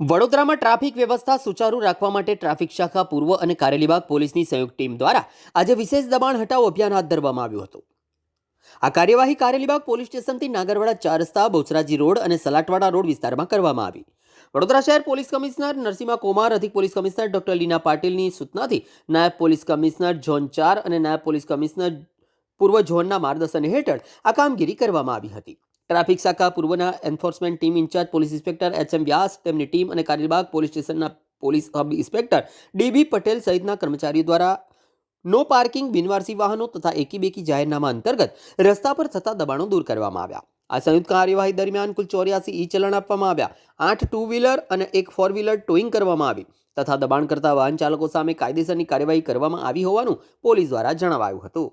વડોદરામાં ટ્રાફિક વ્યવસ્થા સુચારુ રાખવા માટે ટ્રાફિક શાખા પૂર્વ અને કારેલીબાગ પોલીસની સંયુક્ત ટીમ દ્વારા આજે વિશેષ દબાણ હટાવો અભિયાન હાથ ધરવામાં આવ્યું હતું। આ કાર્યવાહી કારેલીબાગ પોલીસ સ્ટેશનથી નાગરવાડા 4 રસ્તા, બહુચરાજી રોડ અને સલાટવાડા રોડ વિસ્તારમાં કરવામાં આવી। વડોદરા શહેર પોલીસ કમિશનર નરસિંહા કુમાર, અધિક પોલીસ કમિશનર ડોક્ટર લીના પાટીલની સૂચનાથી નાયબ પોલીસ કમિશનર ઝોન 4 અને નાયબ પોલીસ કમિશનર પૂર્વ ઝોનના માર્ગદર્શન હેઠળ આ કામગીરી કરવામાં આવી હતી। ટ્રાફિક શાખા પૂર્વના enforcement team in-charge police inspector H M. Vyas, તેમની ટીમ અને કારેલીબાગ પોલીસ સ્ટેશનના police sub inspector D B. Patel સહિતના કર્મચારીઓ દ્વારા નો પાર્કિંગ, બિનવારસી વાહનો તથા એકી બેકી જાહેરનામા અંતર્ગત રસ્તા પર થતા દબાણો દૂર કરવામાં આવ્યા। આ સંયુક્ત કાર્યવાહી દરમિયાન કુલ 84 ઈ-ચલણ આપવામાં આવ્યા, 8 ટુ વ્હીલર અને 1 4 વ્હીલર ટોઈંગ કરવામાં આવી તથા દબાણ કરતા વાહન ચાલકો સામે કાયદેસરની કાર્યવાહી કરવામાં આવી હોવાનું પોલીસ દ્વારા જણાવાયું હતું।